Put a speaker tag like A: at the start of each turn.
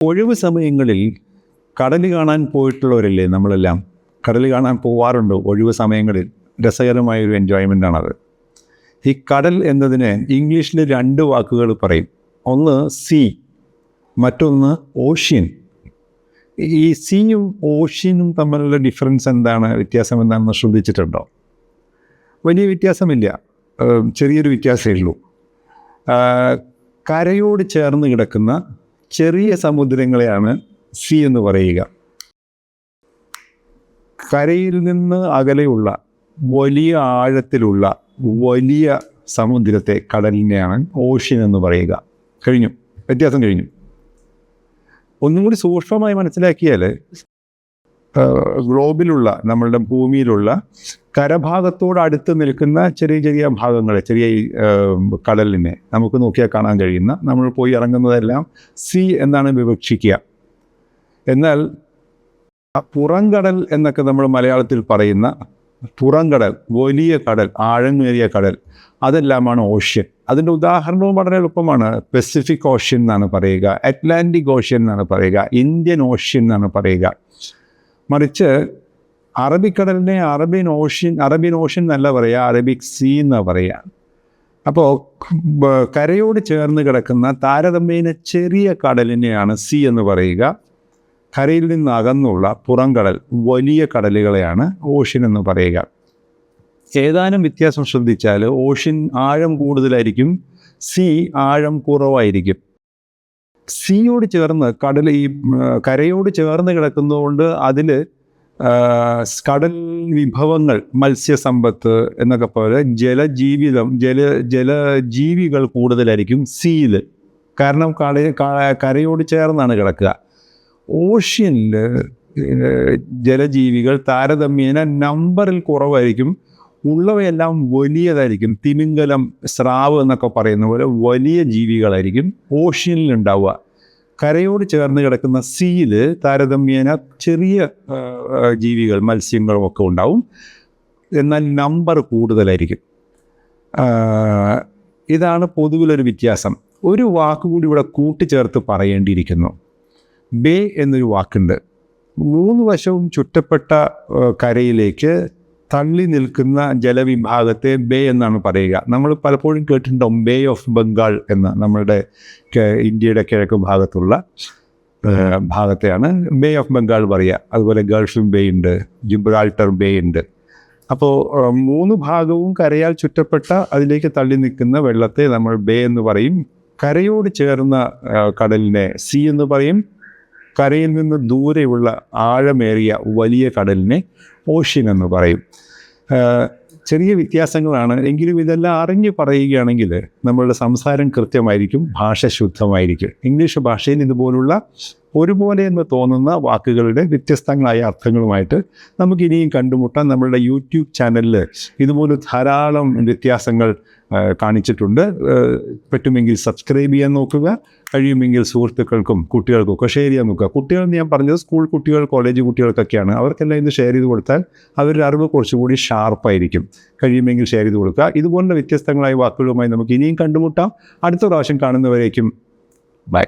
A: ഒഴിവ് സമയങ്ങളിൽ കടൽ കാണാൻ പോയിട്ടുള്ളവരല്ലേ നമ്മളെല്ലാം? കടൽ കാണാൻ പോവാറുണ്ട് ഒഴിവ് സമയങ്ങളിൽ. രസകരമായൊരു എൻജോയ്മെൻ്റാണത്. ഈ കടൽ എന്നതിന് ഇംഗ്ലീഷിൽ 2 വാക്കുകൾ പറയും. ഒന്ന് സീ, മറ്റൊന്ന് ഓഷ്യൻ. ഈ സീയും ഓഷ്യനും തമ്മിലുള്ള ഡിഫറൻസ് എന്താണ്, വ്യത്യാസം എന്താണെന്ന് ശ്രദ്ധിച്ചിട്ടുണ്ടോ? വലിയ വ്യത്യാസമില്ല, ചെറിയൊരു വ്യത്യാസമേ ഉള്ളൂ. കരയോട് ചേർന്ന് കിടക്കുന്ന ചെറിയ സമുദ്രങ്ങളെയാണ് സീ എന്ന് പറയുക. കരയിൽ നിന്ന് അകലെയുള്ള വലിയ ആഴത്തിലുള്ള വലിയ സമുദ്രത്തെ, കടലിനെയാണ് ഓഷ്യൻ എന്ന് പറയുക. കഴിഞ്ഞു, വ്യത്യാസം കഴിഞ്ഞു. ഒന്നും കൂടി സൂക്ഷ്മമായി മനസ്സിലാക്കിയാൽ, ഗ്ലോബിലുള്ള, നമ്മളുടെ ഭൂമിയിലുള്ള കരഭാഗത്തോട് അടുത്ത് നിൽക്കുന്ന ചെറിയ ചെറിയ ഭാഗങ്ങളെ, ചെറിയ കടലിനെ നമുക്ക് നോക്കിയാൽ കാണാൻ കഴിയുന്ന, നമ്മൾ പോയി ഇറങ്ങുന്നതെല്ലാം സീ എന്നാണ് വിവക്ഷിക്കുക. എന്നാൽ പുറംകടൽ എന്നൊക്കെ നമ്മൾ മലയാളത്തിൽ പറയുന്ന പുറംകടൽ, വലിയ കടൽ, ആഴമേറിയ കടൽ, അതെല്ലാമാണ് ഓഷ്യൻ. അതിൻ്റെ ഉദാഹരണവും വളരെ എളുപ്പമാണ്. പസഫിക് ഓഷ്യൻ എന്നാണ് പറയുക, അറ്റ്ലാന്റിക് ഓഷ്യൻ എന്നാണ് പറയുക, ഇന്ത്യൻ ഓഷ്യൻ എന്നാണ് പറയുക. മറിച്ച് അറബിക്കടലിനെ അറേബ്യൻ ഓഷ്യൻ എന്നല്ല പറയുക, അറബിക് സീ എന്നാണ് പറയുക. അപ്പോൾ കരയോട് ചേർന്ന് കിടക്കുന്ന താരതമ്യേന ചെറിയ കടലിനെയാണ് സീ എന്ന് പറയുക. കരയിൽ നിന്ന് അകന്നുള്ള പുറംകടൽ, വലിയ കടലുകളെയാണ് ഓഷ്യൻ എന്ന് പറയുക. ഏതാനും വ്യത്യാസം ശ്രദ്ധിച്ചാൽ ഓഷ്യൻ ആഴം കൂടുതലായിരിക്കും, സീ ആഴം കുറവായിരിക്കും. സീയോട് ചേർന്ന് കടൽ, ഈ കരയോട് ചേർന്ന് കിടക്കുന്നതുകൊണ്ട് അതിൽ കടൽ വിഭവങ്ങൾ, മത്സ്യസമ്പത്ത് എന്നൊക്കെ പോലെ ജലജീവികൾ കൂടുതലായിരിക്കും സീയിൽ. കാരണം കരയോട് ചേർന്നാണ് കിടക്കുക. ഓഷ്യനിൽ ജലജീവികൾ താരതമ്യേന നമ്പറിൽ കുറവായിരിക്കും, ഉള്ളവയെല്ലാം വലിയതായിരിക്കും. തിമിംഗലം, സ്രാവ് എന്നൊക്കെ പറയുന്ന പോലെ വലിയ ജീവികളായിരിക്കും ഓഷ്യനിൽ ഉണ്ടാവുക. കരയോട് ചേർന്ന് കിടക്കുന്ന സീയിൽ താരതമ്യേന ചെറിയ ജീവികൾ, മത്സ്യങ്ങളും ഒക്കെ ഉണ്ടാവും, എന്നാൽ നമ്പർ കൂടുതലായിരിക്കും. ഇതാണ് പൊതുവിലൊരു വ്യത്യാസം. ഒരു വാക്കുകൂടി ഇവിടെ കൂട്ടിച്ചേർത്ത് പറയേണ്ടിയിരിക്കുന്നു. ബേ എന്നൊരു വാക്കുണ്ട്. 3 വശവും ചുറ്റപ്പെട്ട കരയിലേക്ക് തള്ളി നിൽക്കുന്ന ജലവിഭാഗത്തെ ബേ എന്നാണ് പറയുക. നമ്മൾ പലപ്പോഴും കേട്ടിട്ടുണ്ടാവും ബേ ഓഫ് ബംഗാൾ എന്ന്. നമ്മളുടെ ഇന്ത്യയുടെ കിഴക്ക് ഭാഗത്തുള്ള ഭാഗത്തെയാണ് ബേ ഓഫ് ബംഗാൾ പറയുക. അതുപോലെ ഗൾഫ് ബേ ഉണ്ട്, ജിബ്രാൾട്ടർ ബേ ഉണ്ട്. അപ്പോൾ 3 ഭാഗവും കരയാൽ ചുറ്റപ്പെട്ട അതിലേക്ക് തള്ളി നിൽക്കുന്ന വെള്ളത്തെ നമ്മൾ ബേ എന്ന് പറയും. കരയോട് ചേർന്ന കടലിനെ സീ എന്ന് പറയും. കരയിൽ നിന്ന് ദൂരെയുള്ള ആഴമേറിയ വലിയ കടലിനെ ഓഷ്യൻ എന്ന് പറയും. ചെറിയ വ്യത്യാസങ്ങളാണ്, എങ്കിലും ഇതെല്ലാം അറിഞ്ഞ് പറയുകയാണെങ്കിൽ നമ്മളുടെ സംസാരം കൃത്യമായിരിക്കും, ഭാഷ ശുദ്ധമായിരിക്കും. ഇംഗ്ലീഷ് ഭാഷയിൽ ഇതുപോലുള്ള ഒരുപോലെ എന്ന് തോന്നുന്ന വാക്കുകളുടെ വ്യത്യസ്തങ്ങളായ അർത്ഥങ്ങളുമായിട്ട് നമുക്ക് ഇനിയും കണ്ടുമുട്ടാം. നമ്മളുടെ യൂട്യൂബ് ചാനലിൽ ഇതുപോലെ ധാരാളം വ്യത്യാസങ്ങൾ കാണിച്ചിട്ടുണ്ട്. പറ്റുമെങ്കിൽ സബ്സ്ക്രൈബ് ചെയ്യാൻ നോക്കുക, കഴിയുമെങ്കിൽ സുഹൃത്തുക്കൾക്കും കുട്ടികൾക്കും ഒക്കെ ഷെയർ ചെയ്യാൻ നോക്കുക. കുട്ടികളെന്ന് ഞാൻ പറഞ്ഞത് സ്കൂൾ കുട്ടികൾ, കോളേജ് കുട്ടികൾക്കൊക്കെയാണ്. അവർക്കെല്ലാം ഇത് ഷെയർ ചെയ്ത് കൊടുത്താൽ അവരുടെ അറിവ് കുറച്ചുകൂടി ഷാർപ്പായിരിക്കും. കഴിയുമെങ്കിൽ ഷെയർ ചെയ്ത് കൊടുക്കുക. ഇതുപോലുള്ള വ്യത്യസ്തങ്ങളായ വാക്കുകളുമായി നമുക്ക് ഇനിയും കണ്ടുമുട്ടാം. അടുത്ത പ്രാവശ്യം കാണുന്നവരേക്കും ബൈ.